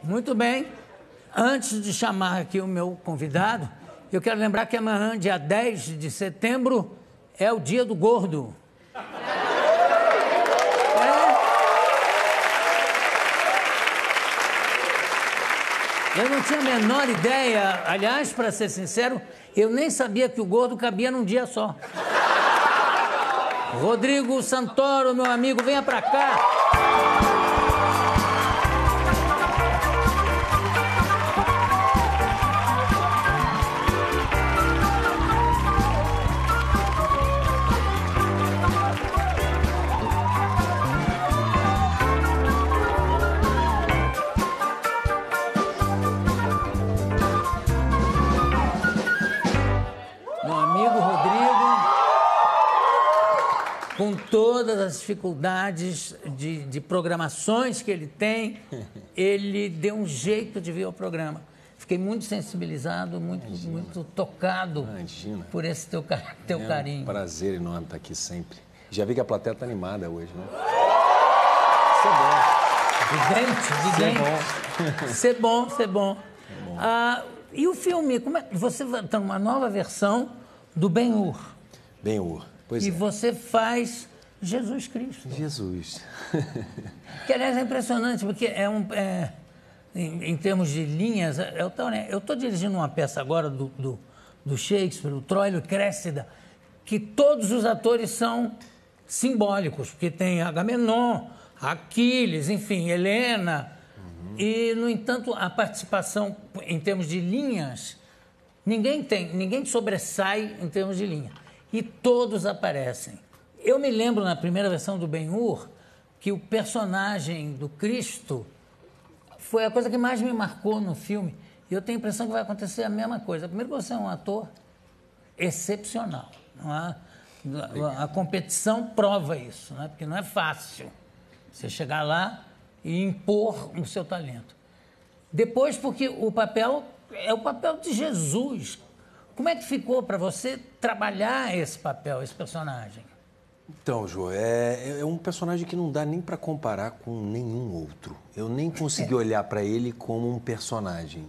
Muito bem. Antes de chamar aqui o meu convidado, eu quero lembrar que amanhã, dia 10 de setembro, é o Dia do Gordo. Eu não tinha a menor ideia, aliás, para ser sincero, eu nem sabia que o gordo cabia num dia só. Rodrigo Santoro, meu amigo, venha para cá. Com todas as dificuldades de programações que ele tem, ele deu um jeito de vir ao programa. Fiquei muito sensibilizado, muito tocado por esse teu carinho. É um prazer enorme estar aqui sempre. Já vi que a plateia está animada hoje, né? Isso é bom. Ser bom. E o filme, você tem uma nova versão do Ben-Hur. Ben-Hur. Pois e você faz Jesus Cristo. Jesus. Que, aliás, é impressionante, porque em termos de linhas, eu estou dirigindo uma peça agora do Shakespeare, o Troilo e Cressida, que todos os atores são simbólicos, porque tem Agamenon, Aquiles, enfim, Helena. E, no entanto, a participação em termos de linhas, ninguém sobressai em termos de linha. E todos aparecem. Eu me lembro, na primeira versão do Ben-Hur, que o personagem do Cristo foi a coisa que mais me marcou no filme. E eu tenho a impressão que vai acontecer a mesma coisa. Primeiro, você é um ator excepcional. Não é? A competição prova isso, não é? Porque não é fácil você chegar lá e impor o seu talento. Depois, porque o papel é o papel de Jesus. Como é que ficou para você trabalhar esse papel, esse personagem? Então, Jô, é um personagem que não dá nem para comparar com nenhum outro. Eu nem consegui olhar para ele como um personagem.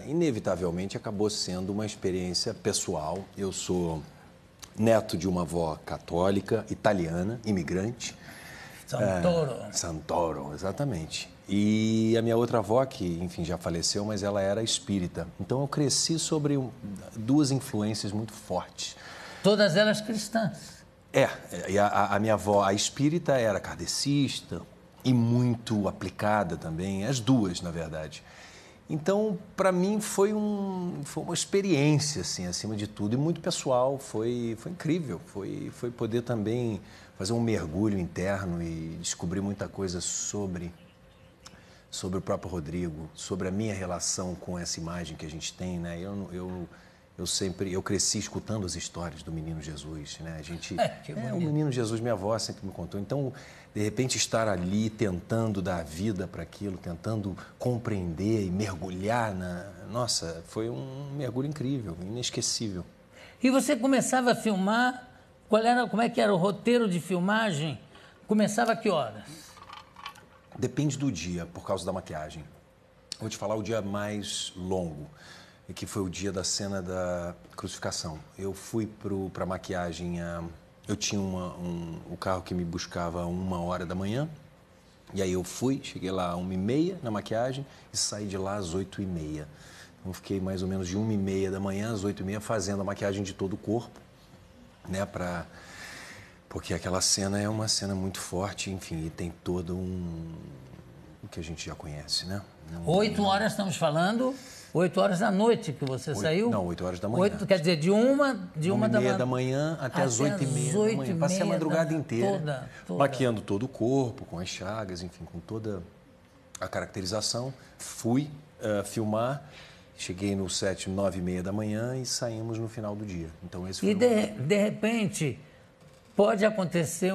Inevitavelmente, acabou sendo uma experiência pessoal. Eu sou neto de uma avó católica, italiana, imigrante. Santoro, exatamente. E a minha outra avó, que, enfim, já faleceu, mas ela era espírita. Então, eu cresci sobre duas influências muito fortes. Todas elas cristãs. E a minha avó, a espírita, era kardecista e muito aplicada também, as duas, na verdade. Então, para mim, foi uma experiência, assim, acima de tudo, e muito pessoal. Foi incrível, foi poder também fazer um mergulho interno e descobrir muita coisa sobre o próprio Rodrigo, sobre a minha relação com essa imagem que a gente tem, né? Eu cresci escutando as histórias do Menino Jesus, né? O Menino Jesus, minha avó sempre me contou. Então, de repente, estar ali tentando dar vida para aquilo, tentando compreender e mergulhar Nossa, foi um mergulho incrível, inesquecível. E você começava a filmar? Como é que era o roteiro de filmagem? Começava a que horas? Depende do dia, por causa da maquiagem. Vou te falar o dia mais longo, que foi o dia da cena da crucificação. Eu fui para a maquiagem, eu tinha o carro que me buscava 1h da manhã, e aí eu cheguei lá às 1h30 na maquiagem e saí de lá às 8h30. Então fiquei mais ou menos de 1h30 da manhã às 8h30 fazendo a maquiagem de todo o corpo, né, porque aquela cena é uma cena muito forte, enfim, e tem todo o que a gente já conhece, né? 8 horas estamos falando? 8 horas da noite que você saiu? Não, 8 horas da manhã. Quer dizer, de uma da manhã até as 8h30 da manhã. Passei a madrugada inteira, maquiando todo o corpo, com as chagas, enfim, com toda a caracterização. Fui filmar, cheguei no set 9h30 da manhã e saímos no final do dia. Então, esse foi de repente, pode acontecer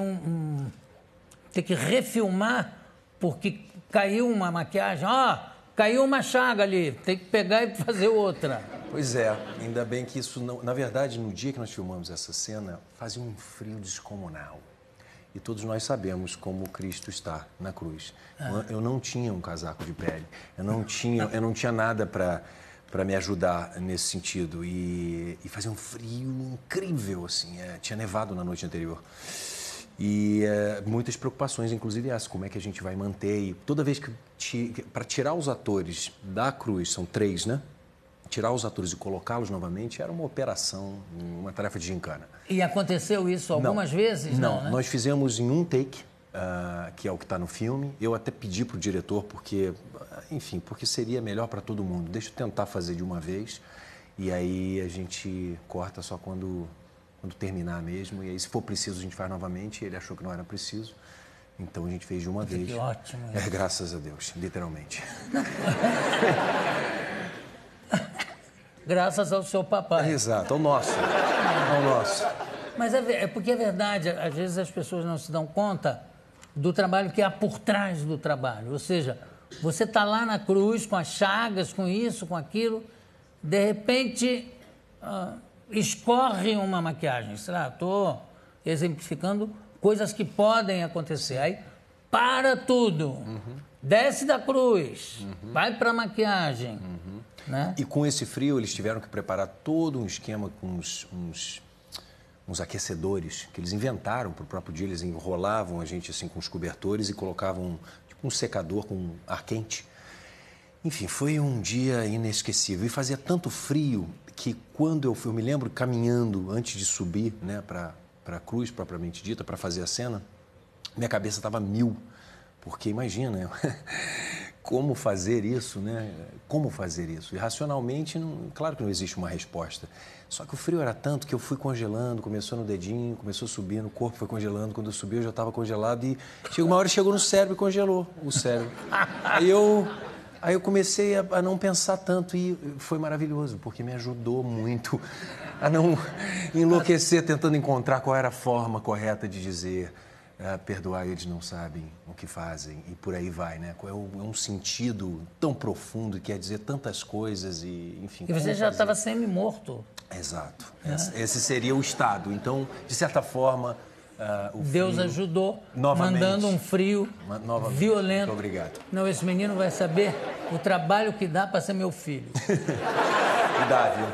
ter que refilmar porque caiu uma maquiagem. Caiu uma chaga ali, tem que pegar e fazer outra. Pois é, ainda bem que isso não... Na verdade, no dia que nós filmamos essa cena, fazia um frio descomunal. E todos nós sabemos como Cristo está na cruz. Eu não tinha um casaco de pele, eu não tinha nada para me ajudar nesse sentido. E fazia um frio incrível, assim, tinha nevado na noite anterior. E muitas preocupações, inclusive essa, como é que a gente vai manter. E toda vez para tirar os atores da cruz, são 3, né? Tirar os atores e colocá-los novamente era uma operação, uma tarefa de gincana. E aconteceu isso algumas vezes? Não, né? Nós fizemos em um take, que é o que está no filme. Eu até pedi para o diretor, porque seria melhor para todo mundo. Deixa eu tentar fazer de uma vez, e aí a gente corta só quando terminar mesmo. E aí, se for preciso, a gente faz novamente. Ele achou que não era preciso, então a gente fez de uma vez. Que ótimo. Graças a Deus, literalmente. Graças ao seu papai. Exato, ao nosso. Mas é porque é verdade, às vezes as pessoas não se dão conta do trabalho que há por trás do trabalho. Ou seja, você está lá na cruz com as chagas, com isso, com aquilo, de repente escorre uma maquiagem. Sei lá, estou exemplificando coisas que podem acontecer. Aí para tudo, desce da cruz, vai para a maquiagem. Né? E com esse frio, eles tiveram que preparar todo um esquema com uns aquecedores que eles inventaram para o próprio dia. Eles enrolavam a gente assim com os cobertores e colocavam tipo um secador com ar quente. Enfim, foi um dia inesquecível. E fazia tanto frio que quando eu me lembro caminhando antes de subir, né, para a cruz propriamente dita, para fazer a cena, minha cabeça estava 1000. Porque imagina, como fazer isso, né? Como fazer isso? E racionalmente, claro que não existe uma resposta. Só que o frio era tanto que eu fui congelando, começou no dedinho, começou a subir, no corpo foi congelando. Quando eu subi, eu já estava congelado e uma hora chegou no cérebro e congelou o cérebro. Aí eu comecei a não pensar tanto e foi maravilhoso, porque me ajudou muito a não enlouquecer tentando encontrar qual era a forma correta de dizer... perdoar, eles não sabem o que fazem, e por aí vai, né? É um sentido tão profundo, quer dizer tantas coisas e, enfim... E você já estava semi-morto. Exato. Esse seria o estado. Então, de certa forma, Deus ajudou, novamente, mandando um frio violento. Muito obrigado. Não, esse menino vai saber o trabalho que dá para ser meu filho. Dá, viu?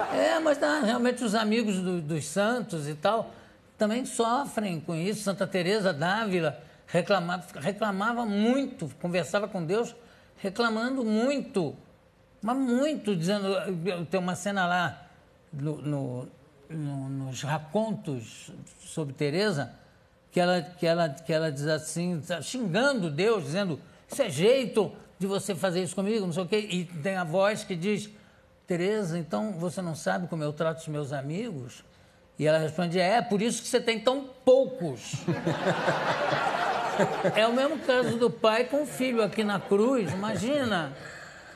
Mas dá, realmente os amigos dos santos e tal... também sofrem com isso. Santa Teresa d'Ávila reclamava muito, conversava com Deus, reclamando muito, mas muito, dizendo... Tem uma cena lá nos racontos sobre Teresa, que ela diz assim, xingando Deus, dizendo, isso é jeito de você fazer isso comigo, não sei o quê. E tem a voz que diz, Teresa, então você não sabe como eu trato os meus amigos? E ela responde, por isso que você tem tão poucos. É o mesmo caso do pai com o filho aqui na cruz. Imagina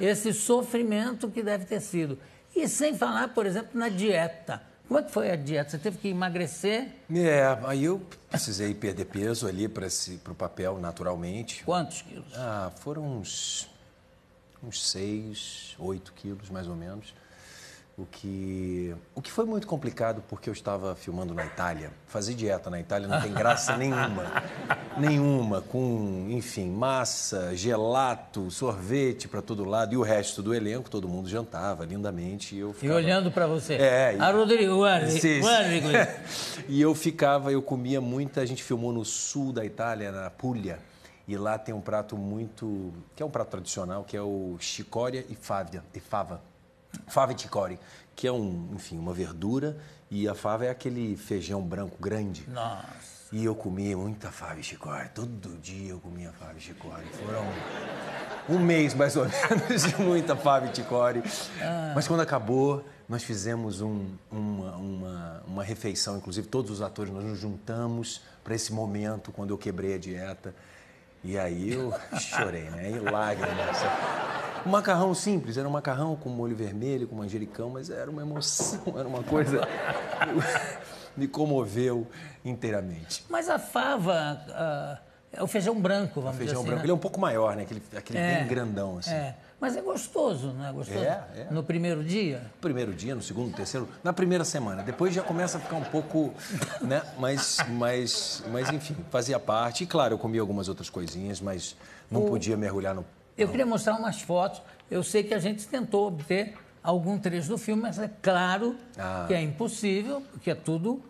esse sofrimento que deve ter sido. E sem falar, por exemplo, na dieta. Como é que foi a dieta? Você teve que emagrecer? Aí eu precisei perder peso ali para o papel, naturalmente. Quantos quilos? Foram uns 6, 8 quilos, mais ou menos. O que foi muito complicado, porque eu estava filmando na Itália. Fazer dieta na Itália não tem graça nenhuma. Nenhuma, com, enfim, massa, gelato, sorvete para todo lado. E o resto do elenco, todo mundo jantava lindamente. E eu ficava... E olhando para você. Rodrigo, Rodrigo. E eu comia muito. A gente filmou no sul da Itália, na Puglia. E lá tem um prato que é um prato tradicional, que é o chicória e fava. Fava e chicory, que é uma verdura, e a fava é aquele feijão branco grande. Nossa. E eu comia muita fava e chicory, todo dia eu comia fava e chicory. Foram um mês, mais ou menos, de muita fava e chicory. Mas quando acabou, nós fizemos uma refeição, inclusive todos os atores, nós nos juntamos para esse momento, quando eu quebrei a dieta. E aí eu chorei, né? E lágrimas. Um macarrão simples, era um macarrão com molho vermelho, com manjericão, mas era uma emoção, era uma coisa que me comoveu inteiramente. Mas a fava É o feijão branco, vamos dizer Feijão assim. branco. Né? Ele é um pouco maior, né? Aquele bem grandão, assim. Mas é gostoso, não é gostoso? É. No primeiro dia? No primeiro dia, no segundo, no terceiro, na primeira semana. Depois já começa a ficar um pouco, né? Mas enfim, fazia parte. E claro, eu comia algumas outras coisinhas, mas não podia mergulhar no... Eu queria mostrar umas fotos. Eu sei que a gente tentou obter algum trecho do filme, mas é claro que é impossível, porque é tudo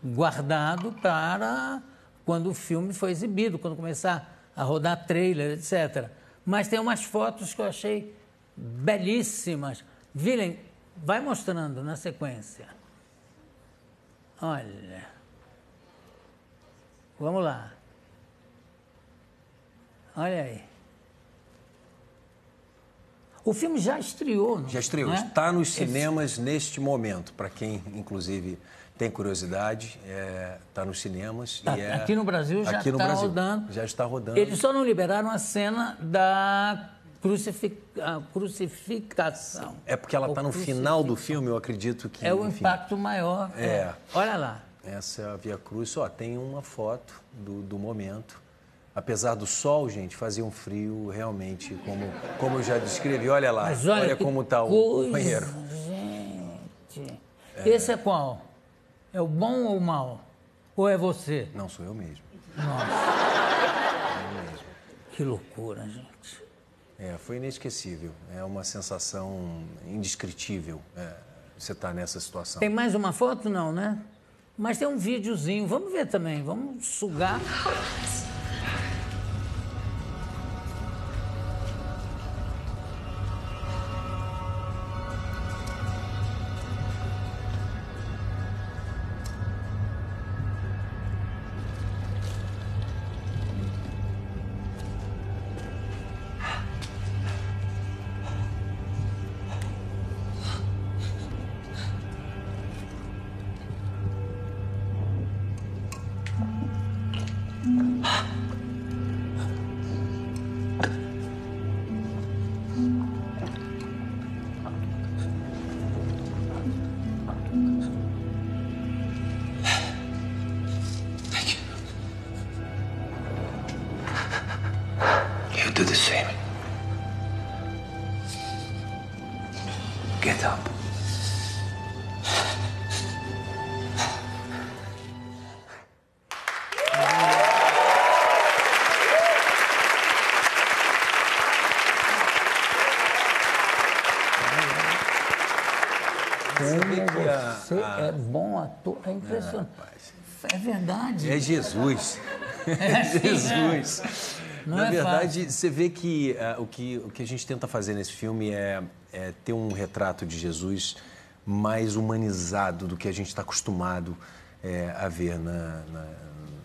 guardado para quando o filme foi exibido, quando começar a rodar trailer, etc. Mas tem umas fotos que eu achei belíssimas. Willem, vai mostrando na sequência. Olha. Vamos lá. Olha aí. O filme já estreou, não? Já estreou. Né? Está nos cinemas neste momento. Para quem, inclusive, tem curiosidade, está nos cinemas. Aqui no Brasil já está rodando. Já está rodando. Eles só não liberaram a cena da crucificação. É porque ela está no final do filme, eu acredito que... É o impacto maior. Olha lá. Essa é a Via Cruz. Tem uma foto do momento. Apesar do sol, gente, fazia um frio realmente, como eu já descrevi. Olha lá, olha como está o banheiro. Gente, esse é qual? É o bom ou o mal? Ou é você? Não, sou eu mesmo. Nossa. Eu mesmo. Que loucura, gente. Foi inesquecível. É uma sensação indescritível você estar nessa situação. Tem mais uma foto? Não, né? Mas tem um videozinho. Vamos ver também. Vamos sugar. Do the same. Get up. Você é bom ator, é impressionante. É verdade. É Jesus. É Jesus. Na verdade, você vê que o que a gente tenta fazer nesse filme é ter um retrato de Jesus mais humanizado do que a gente está acostumado a ver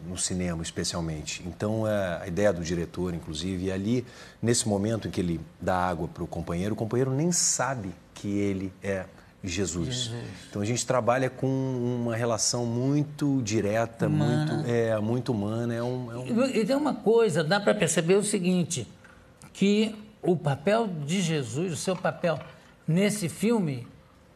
no cinema, especialmente. Então, a ideia do diretor, inclusive, é ali, nesse momento em que ele dá água para o companheiro nem sabe que ele é Jesus. Então, a gente trabalha com uma relação muito direta, muito humana. E tem uma coisa, dá para perceber o seguinte, que o papel de Jesus, o seu papel nesse filme,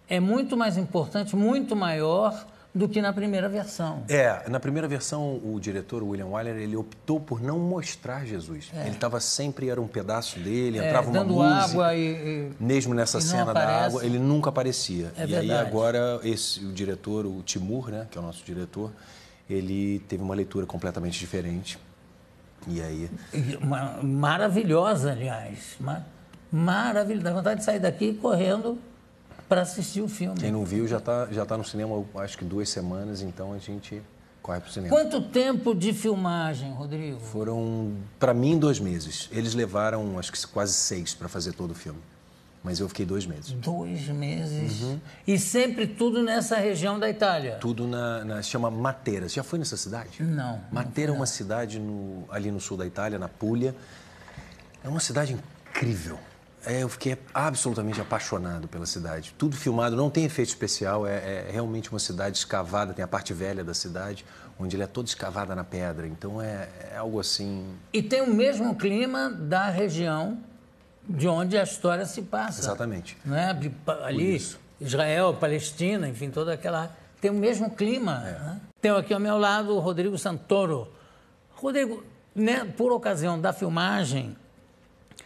é muito mais importante, muito maior do que na primeira versão. Na primeira versão, o diretor, o William Wyler, ele optou por não mostrar Jesus. Ele estava sempre, era um pedaço dele, entrava uma música. Dando água mesmo nessa cena da água, ele nunca aparecia. Verdade. Aí agora, o diretor, o Timur, né, que é o nosso diretor, ele teve uma leitura completamente diferente. E aí... Maravilhosa, aliás. Maravilhosa. Dá vontade de sair daqui correndo para assistir o filme. Quem não viu já tá no cinema, acho que 2 semanas, então a gente corre para o cinema. Quanto tempo de filmagem, Rodrigo? Foram, para mim, 2 meses. Eles levaram, acho que quase 6 para fazer todo o filme. Mas eu fiquei 2 meses. 2 meses? Uhum. E sempre tudo nessa região da Itália? Tudo se chama Matera. Você já foi nessa cidade? Não. Matera é uma cidade ali no sul da Itália, na Puglia. É uma cidade incrível. Eu fiquei absolutamente apaixonado pela cidade. Tudo filmado, não tem efeito especial, é realmente uma cidade escavada, tem a parte velha da cidade, onde ela é toda escavada na pedra. Então é algo assim... E tem o mesmo clima da região de onde a história se passa. Exatamente. Não é? Ali, Israel, Palestina, enfim, toda aquela... Tem o mesmo clima. Né? Tenho aqui ao meu lado o Rodrigo Santoro. Rodrigo, né, por ocasião da filmagem,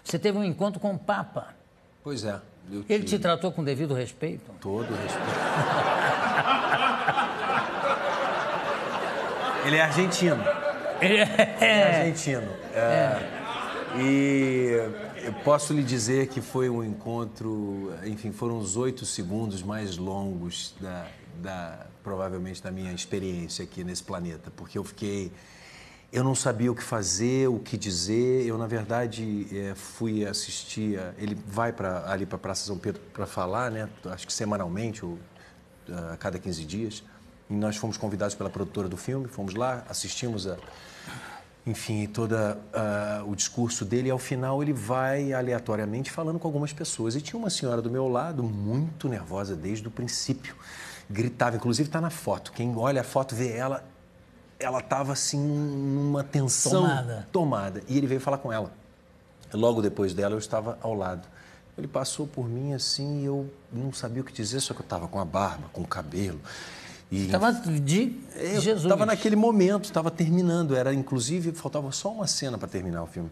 você teve um encontro com o Papa. Pois é. Ele te tratou com devido respeito? Todo respeito. Ele é argentino. Ele é argentino. E eu posso lhe dizer que foi um encontro, enfim, foram os 8 segundos mais longos provavelmente da minha experiência aqui nesse planeta, porque eu não sabia o que fazer, o que dizer. Eu, na verdade, fui assistir. Ele vai ali para a Praça São Pedro para falar, né? Acho que semanalmente, ou a cada 15 dias. E nós fomos convidados pela produtora do filme, fomos lá, assistimos enfim, todo o discurso dele. E, ao final, ele vai aleatoriamente falando com algumas pessoas. E tinha uma senhora do meu lado, muito nervosa desde o princípio. Gritava, inclusive está na foto. Quem olha a foto vê ela estava assim numa tensão tomada. E ele veio falar com ela. Logo depois dela, eu estava ao lado. Ele passou por mim assim e eu não sabia o que dizer, só que eu estava com a barba, com o cabelo. Estava de Jesus. Estava naquele momento, estava terminando. Inclusive, faltava só uma cena para terminar o filme.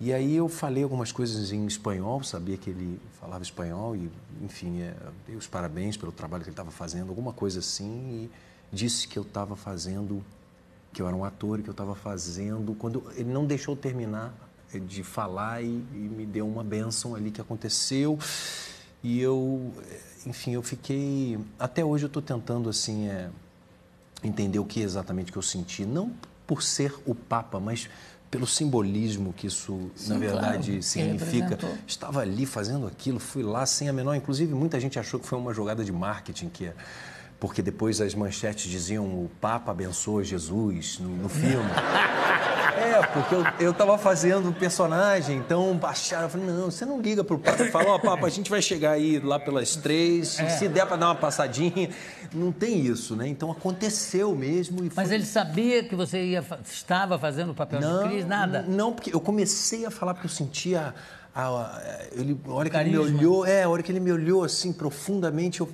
E aí eu falei algumas coisas em espanhol, sabia que ele falava espanhol e, enfim, dei os parabéns pelo trabalho que ele estava fazendo, alguma coisa assim, e disse que eu estava fazendo, que eu era um ator e que eu estava fazendo. Quando ele não deixou terminar de falar e me deu uma bênção ali que aconteceu. E eu, enfim, eu fiquei... Até hoje eu estou tentando, assim, entender o que exatamente que eu senti. Não por ser o Papa, mas pelo simbolismo que isso, sim, na verdade, claro, significa. Estava ali fazendo aquilo, fui lá sem a menor... Inclusive, muita gente achou que foi uma jogada de marketing, porque depois as manchetes diziam o Papa abençoa Jesus no filme. Porque eu estava fazendo o personagem, então baixaram, eu falei, não, você não liga pro Papa, fala, Papa, a gente vai chegar aí lá pelas 3, se der para dar uma passadinha, não tem isso, né? Então aconteceu mesmo. Mas ele sabia que você estava fazendo o papel de Cris, nada? Não, porque eu comecei a falar porque eu sentia... a hora que ele me olhou, a hora que ele me olhou assim profundamente, eu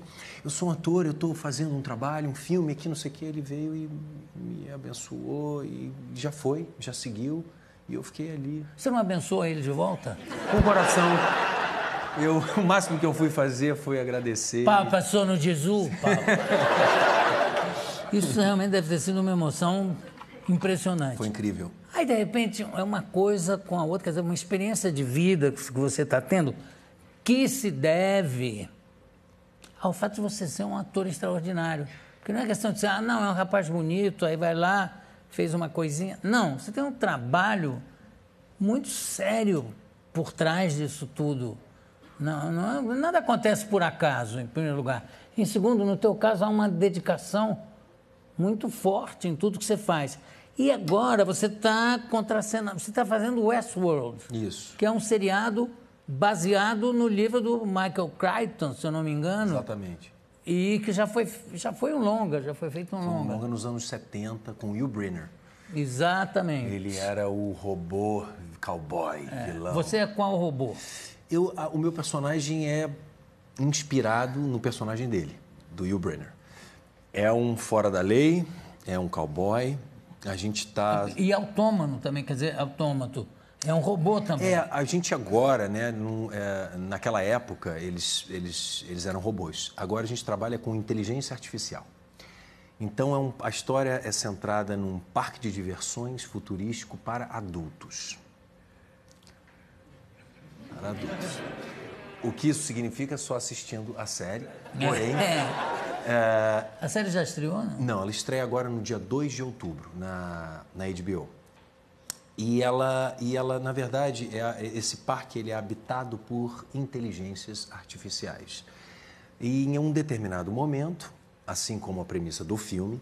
sou um ator, eu estou fazendo um trabalho, um filme aqui, não sei o que, ele veio e me abençoou e já seguiu e eu fiquei ali. Você não abençoa ele de volta? Com o coração. O máximo que eu fui fazer foi agradecer. Papa, sou no Jesus, Papa. Isso realmente deve ter sido uma emoção impressionante. Foi incrível. Aí, de repente, é uma coisa com a outra, quer dizer, uma experiência de vida que você está tendo que se deve ao fato de você ser um ator extraordinário. Porque não é questão de dizer, não, é um rapaz bonito, aí vai lá, fez uma coisinha. Não, você tem um trabalho muito sério por trás disso tudo. Nada acontece por acaso, em primeiro lugar. Em segundo, no teu caso, há uma dedicação muito forte em tudo que você faz. E agora você está contracenando, você está fazendo Westworld. Isso. Que é um seriado baseado no livro do Michael Crichton, se eu não me engano. Exatamente. E que já foi um longa, já foi feito um longa. Um longa nos anos 70 com Will Brenner. Exatamente. Ele era o robô cowboy, vilão. Você é qual robô? O meu personagem é inspirado no personagem dele, do Will Brenner. É um fora da lei, é um cowboy. A gente está... E autômato também, quer dizer, autômato. É um robô também. A gente agora, né, naquela época, eles eram robôs. Agora a gente trabalha com inteligência artificial. Então, a história é centrada num parque de diversões futurístico para adultos. Para adultos. O que isso significa só assistindo a série, porém... A série já estreou, não? Não, ela estreia agora no dia 2 de outubro, na HBO. E ela, na verdade, esse parque ele é habitado por inteligências artificiais. E em um determinado momento, assim como a premissa do filme,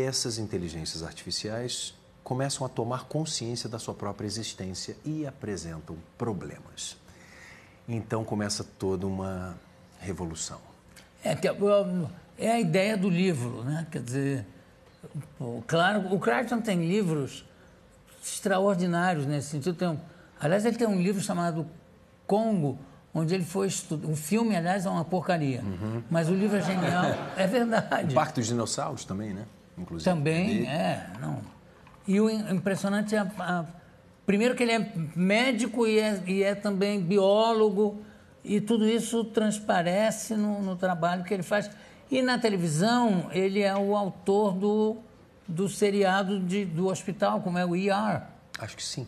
essas inteligências artificiais começam a tomar consciência da sua própria existência e apresentam problemas. Então começa toda uma revolução. É a ideia do livro, né? Quer dizer, claro, o Crichton tem livros extraordinários nesse sentido. Aliás, ele tem um livro chamado Congo, onde ele foi estudar. O filme, aliás, é uma porcaria, mas o livro é genial. É verdade. O Parque dos Dinossauros também, né? Inclusive. Também, não. E o impressionante é, primeiro que ele é médico e é também biólogo, e tudo isso transparece no trabalho que ele faz. E na televisão, ele é o autor do seriado do hospital, como é o ER. Acho que sim.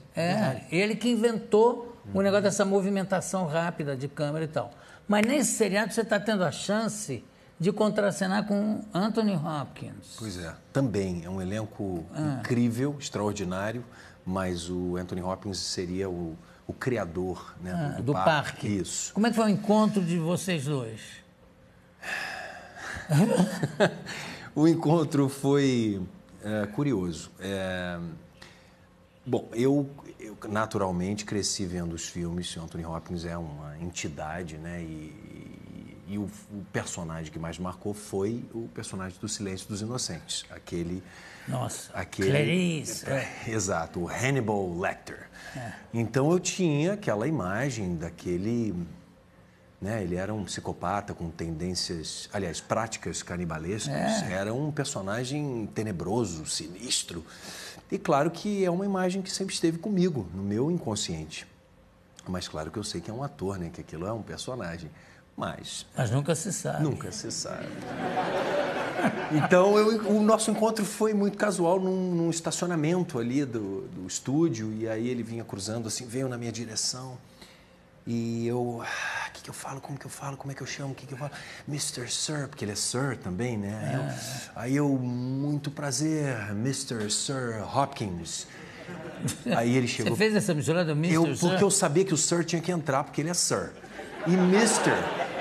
Ele que inventou o negócio dessa movimentação rápida de câmera e tal. Mas nesse seriado você está tendo a chance de contracenar com Anthony Hopkins. Pois é, também é um elenco incrível, extraordinário, mas o Anthony Hopkins seria o criador, né, do parque. Isso. Como é que foi o encontro de vocês dois? O encontro foi curioso. Bom, eu naturalmente cresci vendo os filmes. Anthony Hopkins é uma entidade, né? E o personagem que mais marcou foi o personagem do Silêncio dos Inocentes. Clarice. Exato, o Hannibal Lecter. Então eu tinha aquela imagem daquele... Né, ele era um psicopata com tendências, aliás, práticas canibalescas. Era um personagem tenebroso, sinistro. E claro que é uma imagem que sempre esteve comigo, no meu inconsciente. Mas claro que eu sei que é um ator, né, que aquilo é um personagem. Mas nunca se sabe. Nunca se sabe. Então, o nosso encontro foi muito casual num estacionamento ali do estúdio. E aí ele vinha cruzando, assim, veio na minha direção. E eu... O que eu falo? Como que eu falo? Como é que eu chamo? O que eu falo? Mr. Sir, porque ele é Sir também, né? Aí eu, muito prazer, Mr. Sir Hopkins. Aí ele chegou... Você fez essa mistura do Mr. Sir? Porque eu sabia que o Sir tinha que entrar, porque ele é Sir. E Mr.,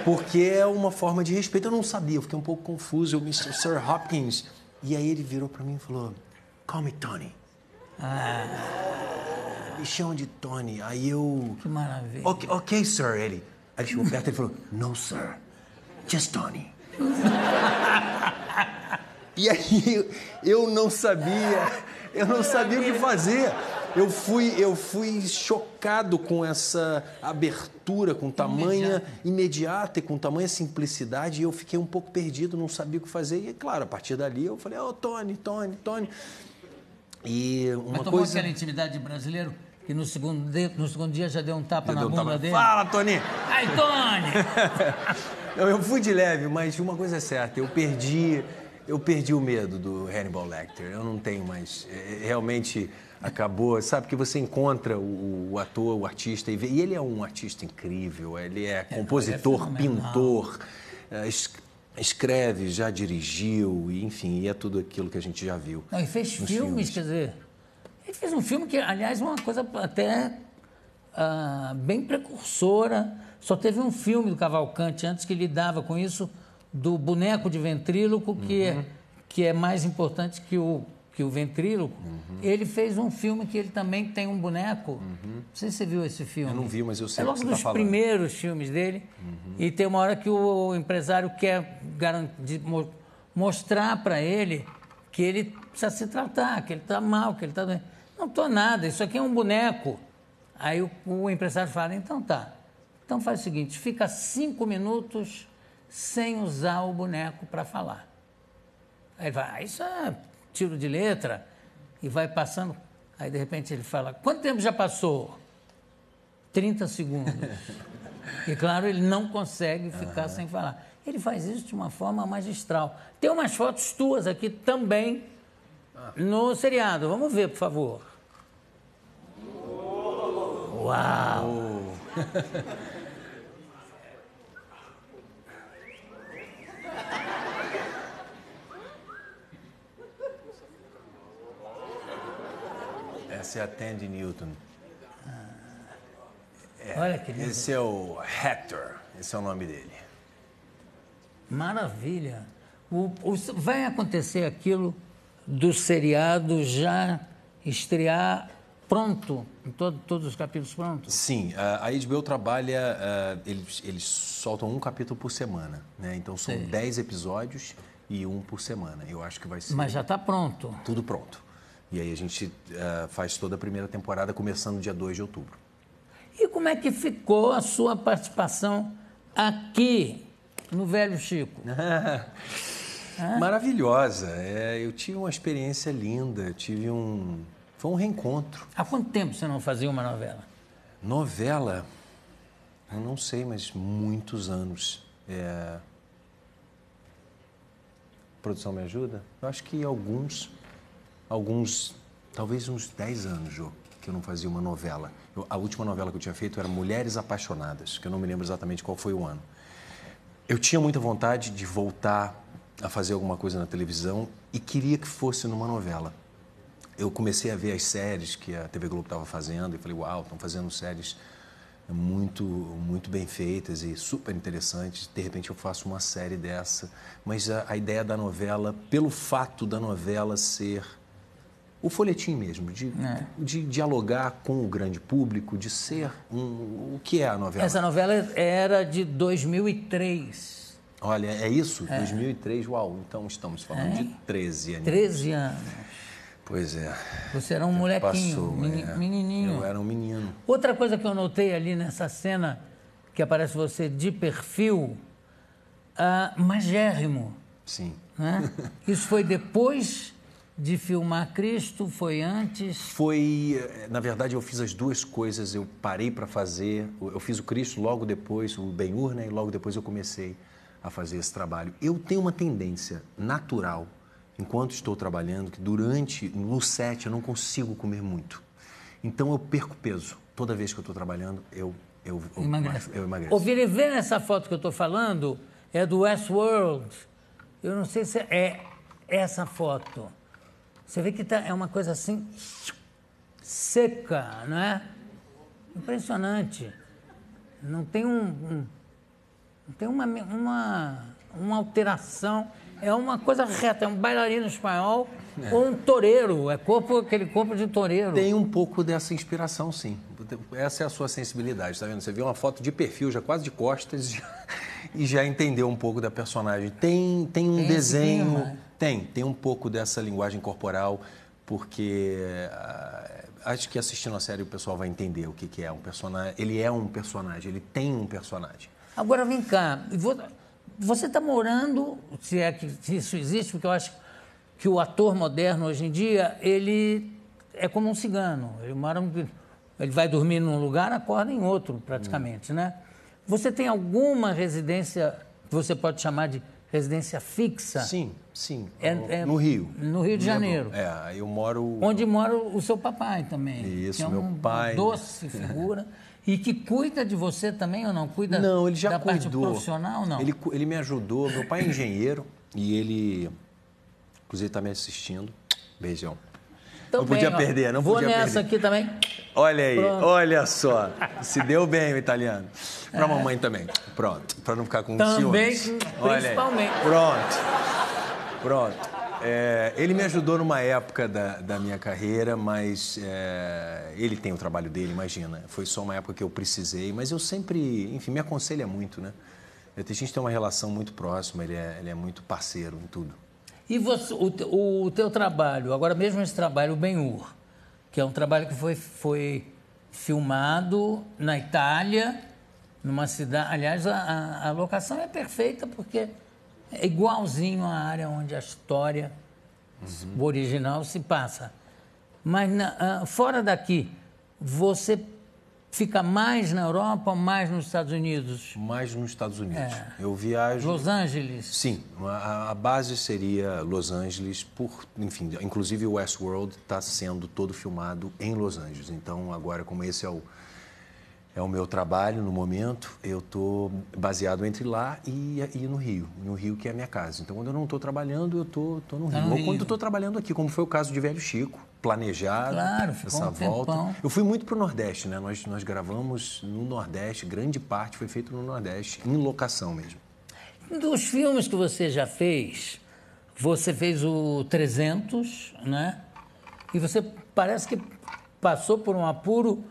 porque é uma forma de respeito. Eu não sabia, eu fiquei um pouco confuso. Eu, Mr. Sir Hopkins. E aí ele virou pra mim e falou, call me Tony. Me chama de Tony. Aí eu... Que maravilha. Ok, Sir. Aí ele chegou perto e falou, no, Sir. Just Tony. E aí eu não sabia o que fazer. Eu fui chocado com essa abertura, com tamanha imediata e com tamanha simplicidade. E eu fiquei um pouco perdido, não sabia o que fazer. E, claro, a partir dali eu falei, Tony. E uma Mas tomou aquela intimidade de brasileiro que no segundo dia já deu um tapa na bunda dele? Fala, Tony! Ai, Tony! Eu fui de leve, mas uma coisa é certa, eu perdi o medo do Hannibal Lecter. Eu não tenho mais. Realmente acabou, sabe, que você encontra o ator, o artista, e ele é um artista incrível, ele é compositor, pintor, escreve, já dirigiu, enfim, e é tudo aquilo que a gente já viu. Não, e fez filmes, quer dizer, ele fez um filme que, aliás, é uma coisa até bem precursora. Só teve um filme do Cavalcante antes que lidava com isso, do boneco de ventríloco, que é mais importante que o ventríloco. Ele fez um filme que ele também tem um boneco. Não sei se você viu esse filme. Eu não vi, mas eu sei o que você está falando. É logo dos primeiros filmes dele. E tem uma hora que o empresário quer mostrar para ele que ele precisa se tratar, que ele está mal, que ele está doente. Não estou nada, isso aqui é um boneco. Aí o empresário fala, então tá. Então faz o seguinte, fica 5 minutos sem usar o boneco para falar. Aí ele vai, isso é tiro de letra, e vai passando. Aí, de repente, ele fala, quanto tempo já passou? 30 segundos. E, claro, ele não consegue ficar sem falar. Ele faz isso de uma forma magistral. Tem umas fotos tuas aqui também no seriado. Vamos ver, por favor. Uau! Essa é a Tandy Newton. Olha que lindo. Esse é o Hector, esse é o nome dele. Maravilha. Vai acontecer aquilo do seriado já estrear pronto, em todos os capítulos prontos? Sim, a HBO trabalha, eles soltam um capítulo por semana, né? Então são 10 episódios e um por semana. Eu acho que vai ser... Mas já está pronto? Tudo pronto. E aí a gente faz toda a primeira temporada, começando dia 2 de outubro. E como é que ficou a sua participação aqui no Velho Chico? Maravilhosa. Eu tive uma experiência linda, foi um reencontro. Há quanto tempo você não fazia uma novela? Novela? Eu não sei, mas muitos anos. Produção me ajuda? Eu acho que alguns, talvez uns 10 anos, Jô, que eu não fazia uma novela. A última novela que eu tinha feito era Mulheres Apaixonadas, que eu não me lembro exatamente qual foi o ano. Eu tinha muita vontade de voltar a fazer alguma coisa na televisão e queria que fosse numa novela. Eu comecei a ver as séries que a TV Globo estava fazendo e falei, uau, estão fazendo séries muito, muito bem feitas e super interessantes. De repente eu faço uma série dessa. Mas a ideia da novela, pelo fato da novela ser o folhetim mesmo, de dialogar com o grande público, de ser o que é a novela. Essa novela era de 2003. Olha, é isso? 2003, uau. Então estamos falando de 13 anos. 13 anos. Pois é. Você era um molequinho, Passou, menininho. Eu era um menino. Outra coisa que eu notei ali nessa cena, que aparece você de perfil, magérrimo. Sim. Né? Isso foi depois de filmar Cristo? Foi antes? Na verdade, eu fiz as duas coisas. Eu parei para fazer, eu fiz o Cristo logo depois, o Ben-Hur, né? E logo depois eu comecei a fazer esse trabalho. Eu tenho uma tendência natural, enquanto estou trabalhando, que no set eu não consigo comer muito. Então eu perco peso. Toda vez que eu estou trabalhando, eu emagreço. Ô, Vini, vê nessa foto que eu estou falando, é do Westworld. Eu não sei se é essa foto. Você vê que é uma coisa assim, seca, não é? Impressionante. Não tem não tem uma alteração. É uma coisa reta, é um bailarino espanhol ou um toureiro, aquele corpo de toureiro. Tem um pouco dessa inspiração, sim. Essa é a sua sensibilidade, tá vendo? Você viu uma foto de perfil, já quase de costas, e já entendeu um pouco da personagem. Tem um desenho, tem um pouco dessa linguagem corporal, porque acho que assistindo a série o pessoal vai entender o que é um personagem. Ele é um personagem, ele tem um personagem. Agora, vem cá, você está morando, se isso existe, porque eu acho que o ator moderno hoje em dia, ele é como um cigano. Ele vai dormir num lugar, acorda em outro, praticamente, né? Você tem alguma residência que você pode chamar de residência fixa? Sim. No Rio. No Rio de Janeiro. Eu moro... Onde mora o seu papai também. Isso, meu pai. Uma doce figura. E que cuida de você também ou não? Cuida não, ele já da cuidou. Parte profissional, não? Ele me ajudou. Meu pai é engenheiro e ele, inclusive, está me assistindo. Beijão. Não podia perder, não podia perder. Vou nessa aqui também. Olha aí, olha só. Se deu bem o italiano. Para a mamãe também. Pronto, para não ficar com ciúmes. Também, principalmente. Pronto. Ele me ajudou numa época da minha carreira, mas ele tem o trabalho dele, imagina. Foi só uma época que eu precisei, mas eu sempre, enfim, me aconselha muito, né? A gente tem uma relação muito próxima, ele é muito parceiro em tudo. E você, o teu trabalho, agora mesmo esse trabalho, o Ben-Hur, que é um trabalho que foi filmado na Itália, numa cidade... Aliás, a locação é perfeita porque é igualzinho à área onde a história o original se passa. Mas fora daqui, você fica mais na Europa ou mais nos Estados Unidos? Mais nos Estados Unidos. Eu viajo... Los Angeles? Sim, a base seria Los Angeles, enfim, inclusive o Westworld está sendo todo filmado em Los Angeles. Então, agora, como esse é o meu trabalho no momento, eu estou baseado entre lá e no Rio, que é a minha casa. Então, quando eu não estou trabalhando, eu estou no Rio. Ou quando eu estou trabalhando aqui, como foi o caso de Velho Chico, planejado, claro, ficou essa volta. Tempão. Eu fui muito para o Nordeste, né? Nós gravamos no Nordeste, grande parte foi feito no Nordeste, em locação mesmo. Dos filmes que você já fez, você fez o 300, né? E você parece que passou por um apuro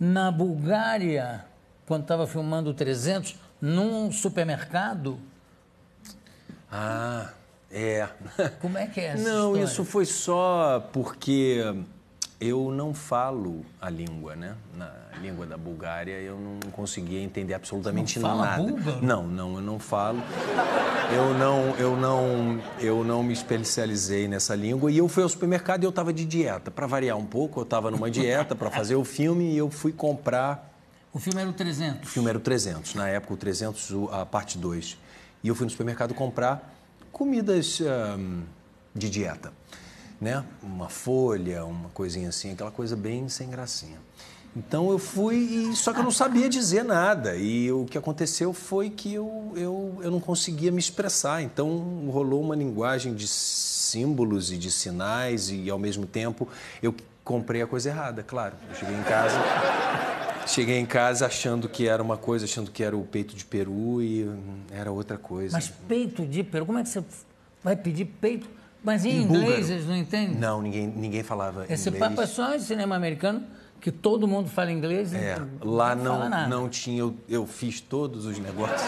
na Bulgária, quando estava filmando o 300, num supermercado. É. Como é que é essa Não, história? isso foi só porque eu não falo a língua, né? Na língua da Bulgária, eu não conseguia entender absolutamente não fala nada. búlgaro? Não, eu não falo. Eu não me especializei nessa língua e eu fui ao supermercado e eu estava de dieta. Para variar um pouco, eu estava numa dieta para fazer o filme e eu fui comprar... O filme era o 300? O filme era o 300, na época o 300, a parte 2. E eu fui no supermercado comprar comidas de dieta, né? Uma folha, uma coisinha assim, aquela coisa bem sem gracinha. Então eu fui, só que eu não sabia dizer nada. E o que aconteceu foi que eu não conseguia me expressar. Então rolou uma linguagem de símbolos e de sinais e ao mesmo tempo eu comprei a coisa errada, claro. Eu cheguei em casa achando que era uma coisa, achando que era o peito de peru e era outra coisa. Mas peito de peru, como é que você vai pedir peito? Mas em inglês búlgaro. eles não entendem? Não, ninguém falava Esse inglês. papo é só em cinema americano, que todo mundo fala inglês. Lá fala nada. não tinha, eu fiz todos os negócios.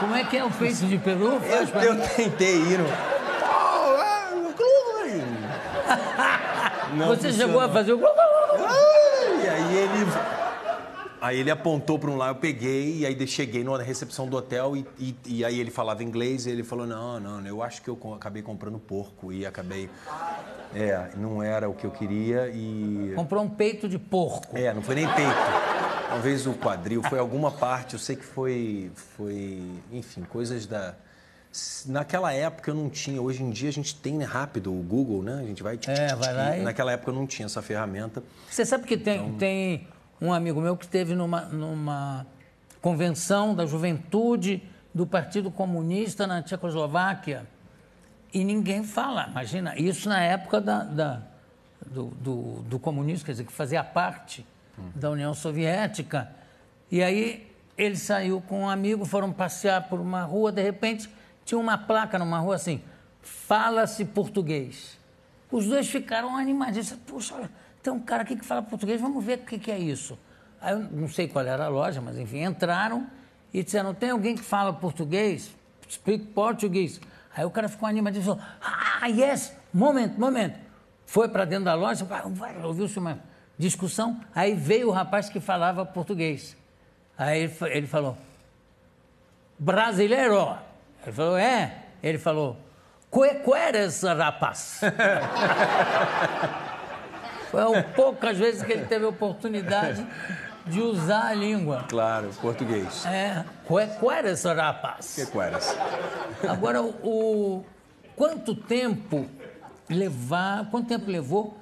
Como é que é o peito de peru? Eu tentei ir no... Você chegou a fazer o... E aí ele apontou para um lado, eu peguei, e aí cheguei na recepção do hotel e aí ele falava inglês e ele falou, não, eu acho que eu acabei comprando porco e acabei... não era o que eu queria e... Comprou um peito de porco. Não foi nem peito. Talvez o quadril, foi alguma parte, eu sei que foi enfim, coisas da... Naquela época eu não tinha, hoje em dia a gente tem rápido o Google, né? A gente vai... vai lá e... Naquela época eu não tinha essa ferramenta. Você sabe que tem um amigo meu que esteve numa convenção da juventude do Partido Comunista na Tchecoslováquia e ninguém fala, imagina, isso na época do comunismo, quer dizer, que fazia parte da União Soviética. E aí ele saiu com um amigo, foram passear por uma rua, de repente tinha uma placa numa rua assim, fala-se português. Os dois ficaram animados. Puxa, olha, tem um cara aqui que fala português, vamos ver o que é isso. Aí eu não sei qual era a loja, mas enfim, entraram e disseram, tem alguém que fala português? Speak português. Aí o cara ficou animado e falou, yes, moment. Foi para dentro da loja, ouviu-se uma discussão, aí veio o rapaz que falava português. Aí ele falou, brasileiro. Ele falou, Ele falou, cueres, rapaz. Foi poucas vezes que ele teve a oportunidade de usar a língua. Claro, português. Cueres, rapaz. Que cueres? Agora, quanto tempo levou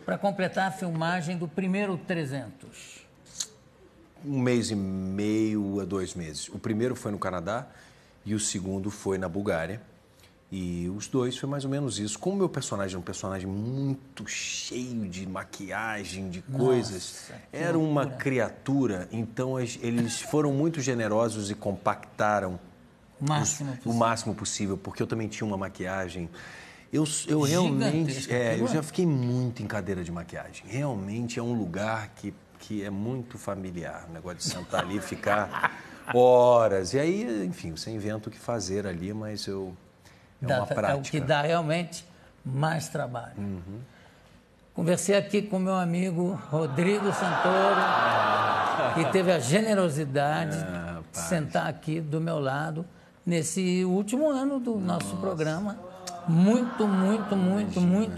para completar a filmagem do primeiro 300? 1 mês e meio a 2 meses. O primeiro foi no Canadá e o segundo foi na Bulgária. E os dois foi mais ou menos isso. Como o meu personagem é um personagem muito cheio de maquiagem, de coisas, era uma criatura, então eles foram muito generosos e compactaram o máximo possível, porque eu também tinha uma maquiagem. Eu realmente, eu já fiquei muito em cadeira de maquiagem. Realmente é um lugar que é muito familiar, o negócio de sentar ali e ficar horas. E aí, enfim, você inventa o que fazer ali, mas é uma prática. É o que dá realmente mais trabalho. Conversei aqui com meu amigo Rodrigo Santoro, que teve a generosidade de sentar aqui do meu lado nesse último ano do nosso programa. Muito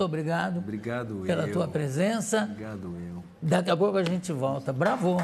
obrigado. Obrigado pela tua presença. Obrigado eu. Daqui a pouco a gente volta. Bravo!